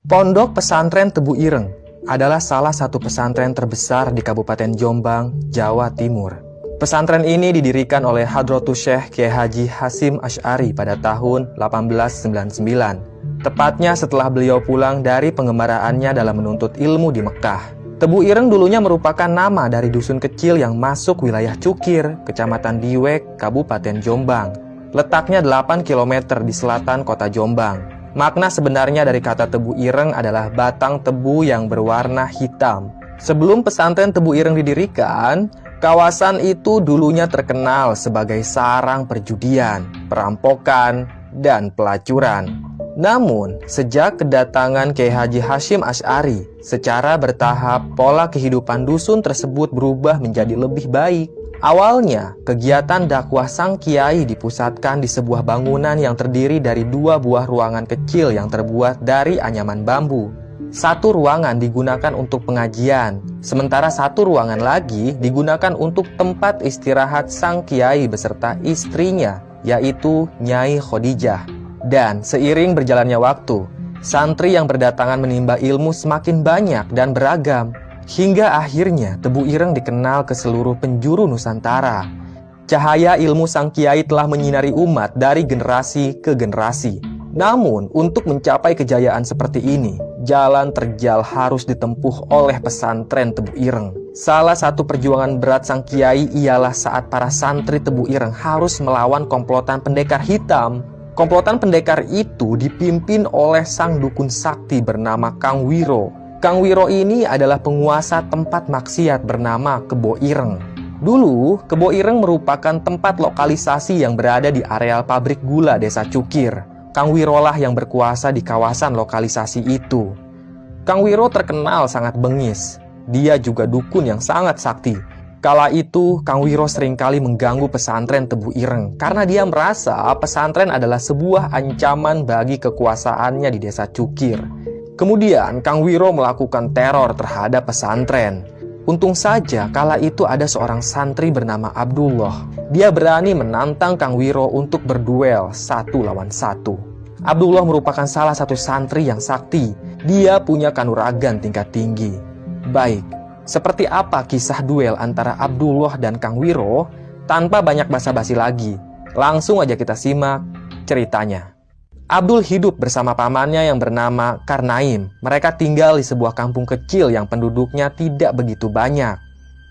Pondok Pesantren Tebu Ireng adalah salah satu pesantren terbesar di Kabupaten Jombang, Jawa Timur. Pesantren ini didirikan oleh Hadratus Syekh Kiai Haji Hasyim Asy'ari pada tahun 1899, tepatnya setelah beliau pulang dari pengembaraannya dalam menuntut ilmu di Mekah. Tebu Ireng dulunya merupakan nama dari dusun kecil yang masuk wilayah Cukir, Kecamatan Diwek, Kabupaten Jombang. Letaknya 8 km di selatan kota Jombang. Makna sebenarnya dari kata Tebu Ireng adalah batang tebu yang berwarna hitam. Sebelum pesantren Tebu Ireng didirikan, kawasan itu dulunya terkenal sebagai sarang perjudian, perampokan, dan pelacuran. Namun, sejak kedatangan Kiai Haji Hasyim Asy'ari, secara bertahap pola kehidupan dusun tersebut berubah menjadi lebih baik. Awalnya, kegiatan dakwah sang kiai dipusatkan di sebuah bangunan yang terdiri dari 2 buah ruangan kecil yang terbuat dari anyaman bambu. Satu ruangan digunakan untuk pengajian, sementara satu ruangan lagi digunakan untuk tempat istirahat sang kiai beserta istrinya, yaitu Nyai Khadijah. Dan seiring berjalannya waktu, santri yang berdatangan menimba ilmu semakin banyak dan beragam. Hingga akhirnya Tebu Ireng dikenal ke seluruh penjuru Nusantara. Cahaya ilmu sang kiai telah menyinari umat dari generasi ke generasi. Namun, untuk mencapai kejayaan seperti ini, jalan terjal harus ditempuh oleh pesantren Tebu Ireng. Salah satu perjuangan berat sang kiai ialah saat para santri Tebu Ireng harus melawan komplotan pendekar hitam. Komplotan pendekar itu dipimpin oleh sang dukun sakti bernama Kang Wiro. Kang Wiro ini adalah penguasa tempat maksiat bernama Kebo Ireng. Dulu, Kebo Ireng merupakan tempat lokalisasi yang berada di areal pabrik gula desa Cukir. Kang Wiro lah yang berkuasa di kawasan lokalisasi itu. Kang Wiro terkenal sangat bengis. Dia juga dukun yang sangat sakti. Kala itu, Kang Wiro seringkali mengganggu pesantren Tebu Ireng karena dia merasa pesantren adalah sebuah ancaman bagi kekuasaannya di desa Cukir. Kemudian Kang Wiro melakukan teror terhadap pesantren. Untung saja kala itu ada seorang santri bernama Abdullah. Dia berani menantang Kang Wiro untuk berduel 1 lawan 1. Abdullah merupakan salah satu santri yang sakti. Dia punya kanuragan tingkat tinggi. Baik, seperti apa kisah duel antara Abdullah dan Kang Wiro? Tanpa banyak basa-basi lagi, langsung aja kita simak ceritanya. Abdul hidup bersama pamannya yang bernama Karnaim. Mereka tinggal di sebuah kampung kecil yang penduduknya tidak begitu banyak.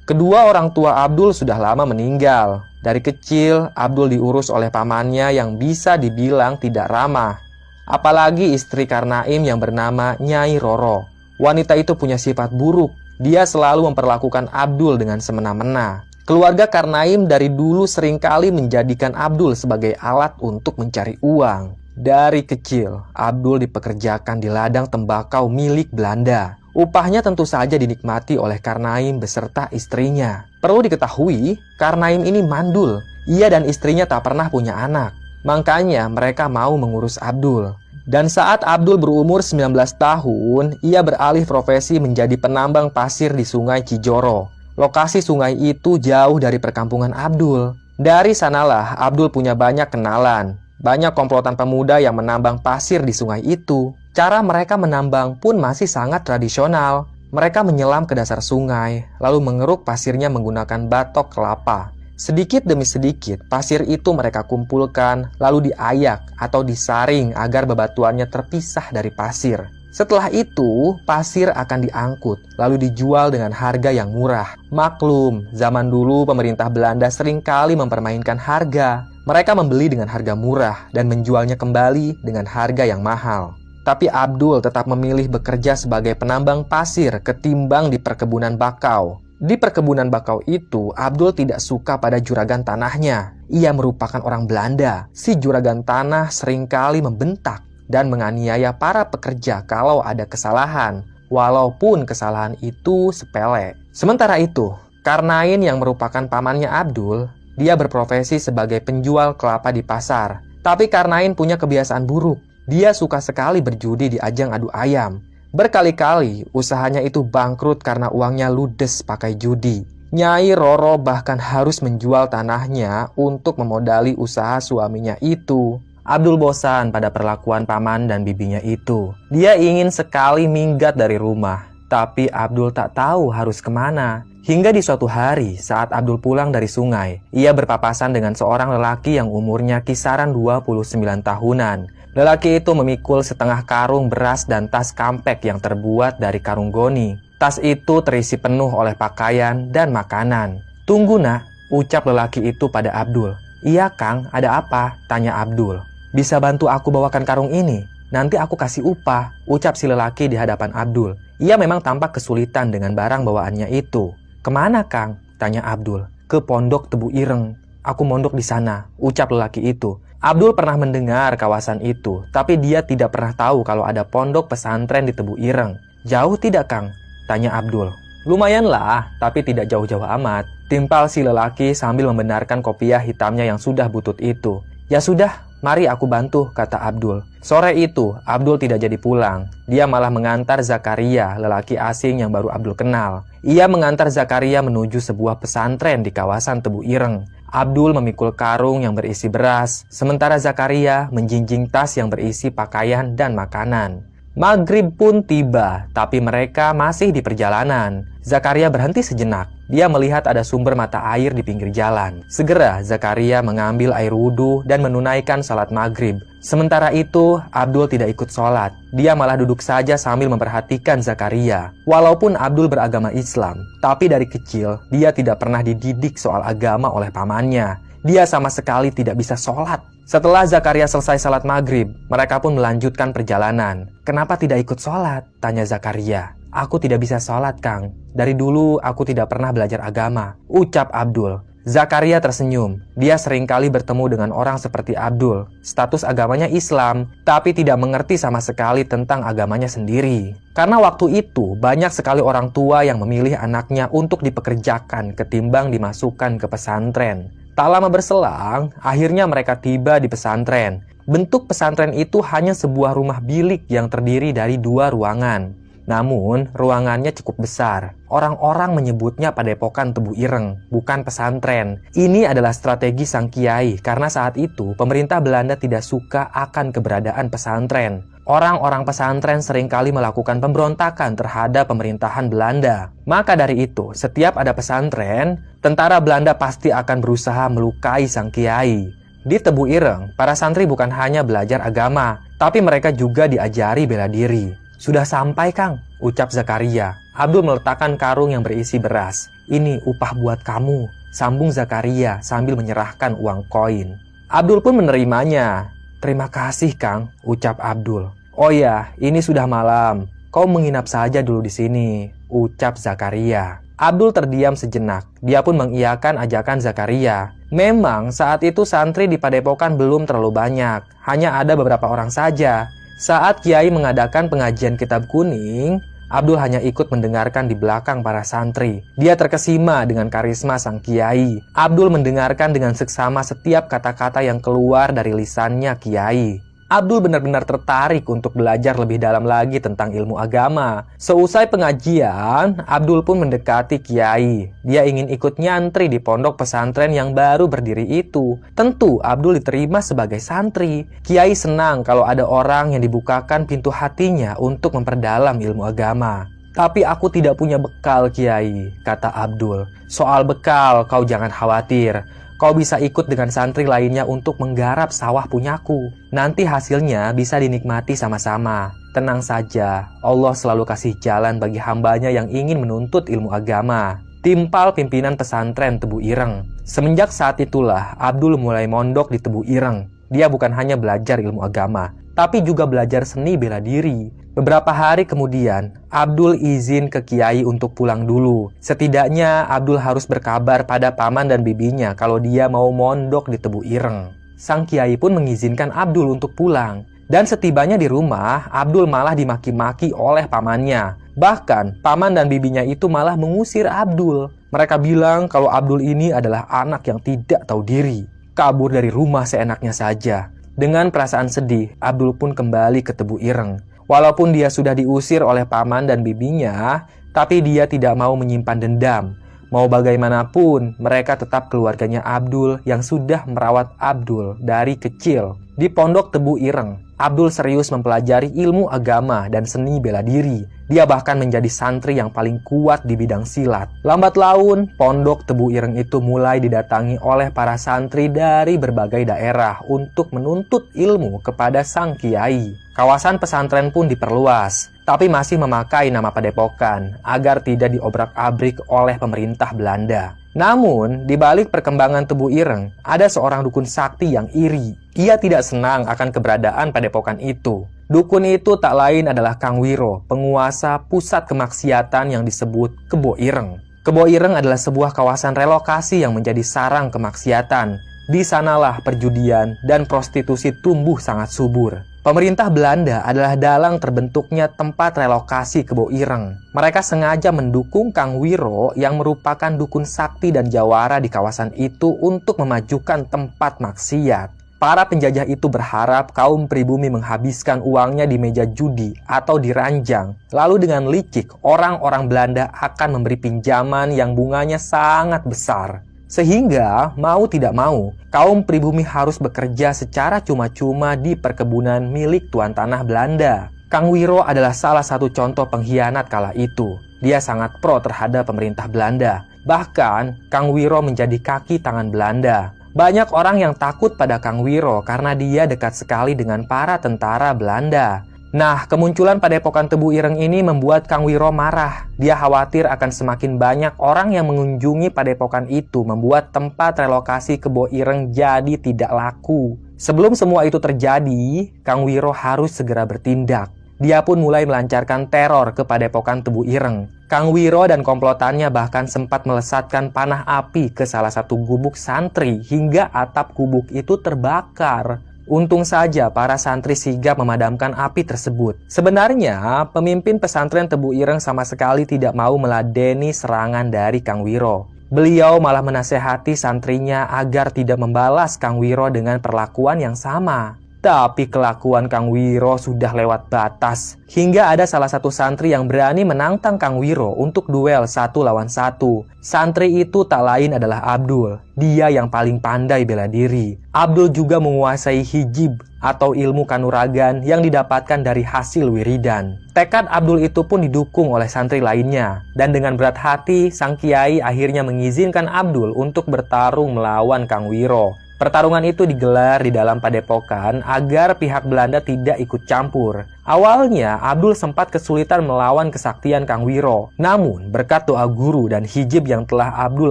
Kedua orang tua Abdul sudah lama meninggal. Dari kecil, Abdul diurus oleh pamannya yang bisa dibilang tidak ramah. Apalagi istri Karnaim yang bernama Nyai Roro. Wanita itu punya sifat buruk. Dia selalu memperlakukan Abdul dengan semena-mena. Keluarga Karnaim dari dulu seringkali menjadikan Abdul sebagai alat untuk mencari uang. Dari kecil, Abdul dipekerjakan di ladang tembakau milik Belanda. Upahnya tentu saja dinikmati oleh Karnaim beserta istrinya. Perlu diketahui, Karnaim ini mandul. Ia dan istrinya tak pernah punya anak. Makanya mereka mau mengurus Abdul. Dan saat Abdul berumur 19 tahun, ia beralih profesi menjadi penambang pasir di Sungai Cijoro. Lokasi sungai itu jauh dari perkampungan Abdul. Dari sanalah Abdul punya banyak kenalan. Banyak komplotan pemuda yang menambang pasir di sungai itu. Cara mereka menambang pun masih sangat tradisional. Mereka menyelam ke dasar sungai, lalu mengeruk pasirnya menggunakan batok kelapa. Sedikit demi sedikit, pasir itu mereka kumpulkan, lalu diayak atau disaring agar bebatuannya terpisah dari pasir. Setelah itu, pasir akan diangkut, lalu dijual dengan harga yang murah. Maklum, zaman dulu pemerintah Belanda seringkali mempermainkan harga. Mereka membeli dengan harga murah dan menjualnya kembali dengan harga yang mahal. Tapi Abdul tetap memilih bekerja sebagai penambang pasir ketimbang di perkebunan bakau. Di perkebunan bakau itu, Abdul tidak suka pada juragan tanahnya. Ia merupakan orang Belanda. Si juragan tanah seringkali membentak dan menganiaya para pekerja kalau ada kesalahan, walaupun kesalahan itu sepele. Sementara itu, Karnain yang merupakan pamannya Abdul, dia berprofesi sebagai penjual kelapa di pasar. Tapi Karnain punya kebiasaan buruk. Dia suka sekali berjudi di ajang adu ayam. Berkali-kali usahanya itu bangkrut karena uangnya ludes pakai judi. Nyai Roro bahkan harus menjual tanahnya untuk memodali usaha suaminya itu. Abdul bosan pada perlakuan paman dan bibinya itu. Dia ingin sekali minggat dari rumah, tapi Abdul tak tahu harus kemana. Hingga di suatu hari saat Abdul pulang dari sungai, ia berpapasan dengan seorang lelaki yang umurnya kisaran 29 tahunan. Lelaki itu memikul setengah karung beras dan tas kampek yang terbuat dari karung goni. Tas itu terisi penuh oleh pakaian dan makanan. "Tunggu nak," ucap lelaki itu pada Abdul. "Iya Kang, ada apa?" tanya Abdul. "Bisa bantu aku bawakan karung ini? Nanti aku kasih upah," ucap si lelaki di hadapan Abdul. Ia memang tampak kesulitan dengan barang bawaannya itu. "Kemana Kang?" tanya Abdul. "Ke Pondok Tebu Ireng. Aku mondok di sana," ucap lelaki itu. Abdul pernah mendengar kawasan itu, tapi dia tidak pernah tahu kalau ada pondok pesantren di Tebu Ireng. "Jauh tidak Kang?" tanya Abdul. "Lumayanlah, tapi tidak jauh-jauh amat," timpal si lelaki sambil membenarkan kopiah hitamnya yang sudah butut itu. "Ya sudah, mari aku bantu," kata Abdul. Sore itu, Abdul tidak jadi pulang. Dia malah mengantar Zakaria, lelaki asing yang baru Abdul kenal. Ia mengantar Zakaria menuju sebuah pesantren di kawasan Tebu Ireng. Abdul memikul karung yang berisi beras, sementara Zakaria menjinjing tas yang berisi pakaian dan makanan. Maghrib pun tiba, tapi mereka masih di perjalanan. Zakaria berhenti sejenak. Dia melihat ada sumber mata air di pinggir jalan. Segera Zakaria mengambil air wudhu dan menunaikan salat maghrib. Sementara itu, Abdul tidak ikut sholat. Dia malah duduk saja sambil memperhatikan Zakaria. Walaupun Abdul beragama Islam, tapi dari kecil dia tidak pernah dididik soal agama oleh pamannya. Dia sama sekali tidak bisa sholat. Setelah Zakaria selesai salat maghrib, mereka pun melanjutkan perjalanan. "Kenapa tidak ikut sholat?" tanya Zakaria. "Aku tidak bisa sholat, Kang. Dari dulu aku tidak pernah belajar agama," ucap Abdul. Zakaria tersenyum. Dia seringkali bertemu dengan orang seperti Abdul. Status agamanya Islam, tapi tidak mengerti sama sekali tentang agamanya sendiri. Karena waktu itu banyak sekali orang tua yang memilih anaknya untuk dipekerjakan ketimbang dimasukkan ke pesantren. Tak lama berselang, akhirnya mereka tiba di pesantren. Bentuk pesantren itu hanya sebuah rumah bilik yang terdiri dari 2 ruangan. Namun, ruangannya cukup besar. Orang-orang menyebutnya Padepokan Tebu Ireng, bukan pesantren. Ini adalah strategi sang kiai, karena saat itu pemerintah Belanda tidak suka akan keberadaan pesantren. Orang-orang pesantren seringkali melakukan pemberontakan terhadap pemerintahan Belanda. Maka dari itu, setiap ada pesantren, tentara Belanda pasti akan berusaha melukai sang kiai. Di Tebu Ireng, para santri bukan hanya belajar agama, tapi mereka juga diajari bela diri. "Sudah sampai, Kang," ucap Zakaria. Abdul meletakkan karung yang berisi beras. "Ini upah buat kamu," sambung Zakaria sambil menyerahkan uang koin. Abdul pun menerimanya. "Terima kasih, Kang," ucap Abdul. "Oh ya, ini sudah malam. Kau menginap saja dulu di sini," ucap Zakaria. Abdul terdiam sejenak. Dia pun mengiyakan ajakan Zakaria. Memang saat itu santri di Padepokan belum terlalu banyak. Hanya ada beberapa orang saja. Saat Kiai mengadakan pengajian kitab kuning, Abdul hanya ikut mendengarkan di belakang para santri. Dia terkesima dengan karisma sang Kiai. Abdul mendengarkan dengan seksama setiap kata-kata yang keluar dari lisannya Kiai. Abdul benar-benar tertarik untuk belajar lebih dalam lagi tentang ilmu agama. Seusai pengajian, Abdul pun mendekati Kiai. Dia ingin ikut nyantri di pondok pesantren yang baru berdiri itu. Tentu Abdul diterima sebagai santri. Kiai senang kalau ada orang yang dibukakan pintu hatinya untuk memperdalam ilmu agama. "Tapi aku tidak punya bekal, Kiai," kata Abdul. "Soal bekal, kau jangan khawatir. Kau bisa ikut dengan santri lainnya untuk menggarap sawah punyaku. Nanti hasilnya bisa dinikmati sama-sama. Tenang saja, Allah selalu kasih jalan bagi hambanya yang ingin menuntut ilmu agama," timpal pimpinan pesantren Tebu Ireng. Semenjak saat itulah Abdul mulai mondok di Tebu Ireng. Dia bukan hanya belajar ilmu agama, tapi juga belajar seni bela diri. Beberapa hari kemudian, Abdul izin ke Kiai untuk pulang dulu. Setidaknya Abdul harus berkabar pada paman dan bibinya kalau dia mau mondok di Tebu Ireng. Sang Kiai pun mengizinkan Abdul untuk pulang. Dan setibanya di rumah, Abdul malah dimaki-maki oleh pamannya. Bahkan, paman dan bibinya itu malah mengusir Abdul. Mereka bilang kalau Abdul ini adalah anak yang tidak tahu diri. Kabur dari rumah seenaknya saja. Dengan perasaan sedih, Abdul pun kembali ke Tebu Ireng. Walaupun dia sudah diusir oleh paman dan bibinya, tapi dia tidak mau menyimpan dendam. Mau bagaimanapun, mereka tetap keluarganya Abdul yang sudah merawat Abdul dari kecil. Di Pondok Tebu Ireng, Abdul serius mempelajari ilmu agama dan seni bela diri. Dia bahkan menjadi santri yang paling kuat di bidang silat. Lambat laun, Pondok Tebu Ireng itu mulai didatangi oleh para santri dari berbagai daerah untuk menuntut ilmu kepada sang kiai. Kawasan pesantren pun diperluas, tapi masih memakai nama Padepokan agar tidak diobrak-abrik oleh pemerintah Belanda. Namun, di balik perkembangan Tebu Ireng, ada seorang dukun sakti yang iri. Ia tidak senang akan keberadaan Padepokan itu. Dukun itu tak lain adalah Kang Wiro, penguasa pusat kemaksiatan yang disebut Kebo Ireng. Kebo Ireng adalah sebuah kawasan relokasi yang menjadi sarang kemaksiatan. Di sanalah perjudian dan prostitusi tumbuh sangat subur. Pemerintah Belanda adalah dalang terbentuknya tempat relokasi Kebo Ireng. Mereka sengaja mendukung Kang Wiro yang merupakan dukun sakti dan jawara di kawasan itu untuk memajukan tempat maksiat. Para penjajah itu berharap kaum pribumi menghabiskan uangnya di meja judi atau di ranjang. Lalu dengan licik, orang-orang Belanda akan memberi pinjaman yang bunganya sangat besar. Sehingga, mau tidak mau, kaum pribumi harus bekerja secara cuma-cuma di perkebunan milik tuan tanah Belanda. Kang Wiro adalah salah satu contoh pengkhianat kala itu. Dia sangat pro terhadap pemerintah Belanda. Bahkan, Kang Wiro menjadi kaki tangan Belanda. Banyak orang yang takut pada Kang Wiro karena dia dekat sekali dengan para tentara Belanda. Nah, kemunculan Padepokan Tebu Ireng ini membuat Kang Wiro marah. Dia khawatir akan semakin banyak orang yang mengunjungi padepokan itu, membuat tempat relokasi Kebo Ireng jadi tidak laku. Sebelum semua itu terjadi, Kang Wiro harus segera bertindak. Dia pun mulai melancarkan teror ke Padepokan Tebu Ireng. Kang Wiro dan komplotannya bahkan sempat melesatkan panah api ke salah satu gubuk santri hingga atap gubuk itu terbakar. Untung saja para santri sigap memadamkan api tersebut. Sebenarnya, pemimpin pesantren Tebu Ireng sama sekali tidak mau meladeni serangan dari Kang Wiro. Beliau malah menasehati santrinya agar tidak membalas Kang Wiro dengan perlakuan yang sama. Tapi kelakuan Kang Wiro sudah lewat batas. Hingga ada salah satu santri yang berani menantang Kang Wiro untuk duel 1 lawan 1. Santri itu tak lain adalah Abdul. Dia yang paling pandai bela diri. Abdul juga menguasai hijib atau ilmu kanuragan yang didapatkan dari hasil wiridan. Tekad Abdul itu pun didukung oleh santri lainnya. Dan dengan berat hati, sang kiai akhirnya mengizinkan Abdul untuk bertarung melawan Kang Wiro. Pertarungan itu digelar di dalam padepokan agar pihak Belanda tidak ikut campur. Awalnya, Abdul sempat kesulitan melawan kesaktian Kang Wiro. Namun, berkat doa guru dan hijib yang telah Abdul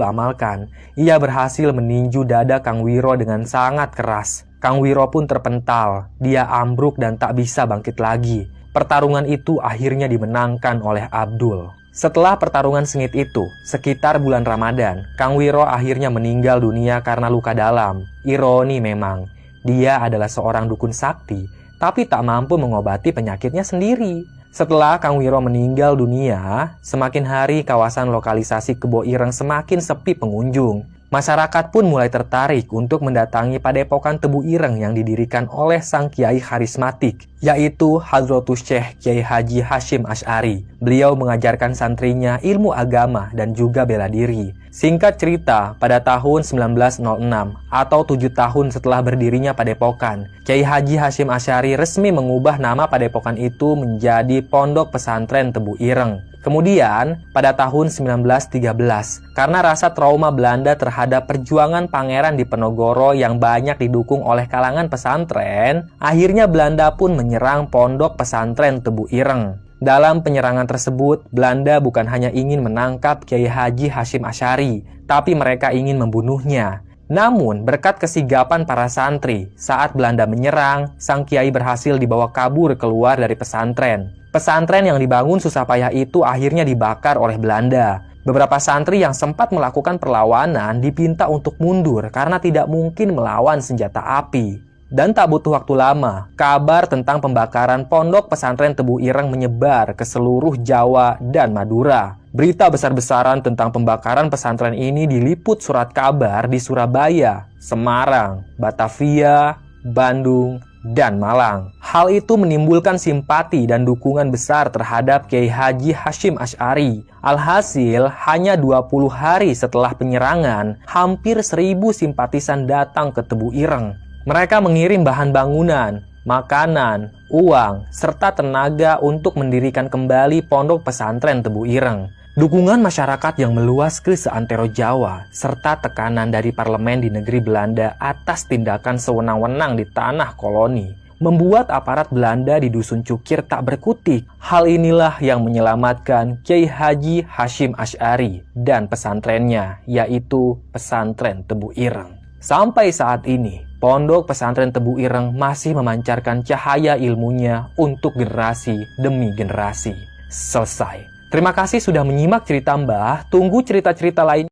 amalkan, ia berhasil meninju dada Kang Wiro dengan sangat keras. Kang Wiro pun terpental. Dia ambruk dan tak bisa bangkit lagi. Pertarungan itu akhirnya dimenangkan oleh Abdul. Setelah pertarungan sengit itu, sekitar bulan Ramadan, Kang Wiro akhirnya meninggal dunia karena luka dalam. Ironi memang, dia adalah seorang dukun sakti, tapi tak mampu mengobati penyakitnya sendiri. Setelah Kang Wiro meninggal dunia, semakin hari kawasan lokalisasi Kebo Ireng semakin sepi pengunjung. Masyarakat pun mulai tertarik untuk mendatangi Padepokan Tebu Ireng yang didirikan oleh sang kiai karismatik, yaitu Hadratus Syekh Kiai Haji Hasyim Asy'ari. Beliau mengajarkan santrinya ilmu agama dan juga bela diri. Singkat cerita, pada tahun 1906 atau 7 tahun setelah berdirinya Padepokan, Kiai Haji Hasyim Asy'ari resmi mengubah nama Padepokan itu menjadi Pondok Pesantren Tebu Ireng. Kemudian, pada tahun 1913, karena rasa trauma Belanda terhadap perjuangan Pangeran Diponegoro yang banyak didukung oleh kalangan pesantren, akhirnya Belanda pun menyerang Pondok Pesantren Tebu Ireng. Dalam penyerangan tersebut, Belanda bukan hanya ingin menangkap Kiai Haji Hasyim Asy'ari, tapi mereka ingin membunuhnya. Namun, berkat kesigapan para santri, saat Belanda menyerang, sang kiai berhasil dibawa kabur keluar dari pesantren. Pesantren yang dibangun susah payah itu akhirnya dibakar oleh Belanda. Beberapa santri yang sempat melakukan perlawanan dipinta untuk mundur karena tidak mungkin melawan senjata api. Dan tak butuh waktu lama, kabar tentang pembakaran Pondok Pesantren Tebu Ireng menyebar ke seluruh Jawa dan Madura. Berita besar-besaran tentang pembakaran pesantren ini diliput surat kabar di Surabaya, Semarang, Batavia, Bandung, dan Malang. Hal itu menimbulkan simpati dan dukungan besar terhadap Kiai Haji Hasyim Asy'ari. Alhasil, hanya 20 hari setelah penyerangan, hampir 1.000 simpatisan datang ke Tebu Ireng. Mereka mengirim bahan bangunan, makanan, uang, serta tenaga untuk mendirikan kembali pondok pesantren Tebu Ireng. Dukungan masyarakat yang meluas ke seantero Jawa, serta tekanan dari parlemen di negeri Belanda atas tindakan sewenang-wenang di tanah koloni, membuat aparat Belanda di Dusun Cukir tak berkutik. Hal inilah yang menyelamatkan Kiai Haji Hasyim Asy'ari dan pesantrennya, yaitu Pesantren Tebu Ireng. Sampai saat ini, Pondok Pesantren Tebu Ireng masih memancarkan cahaya ilmunya untuk generasi demi generasi. Selesai. Terima kasih sudah menyimak cerita Mbah. Tunggu cerita-cerita lain.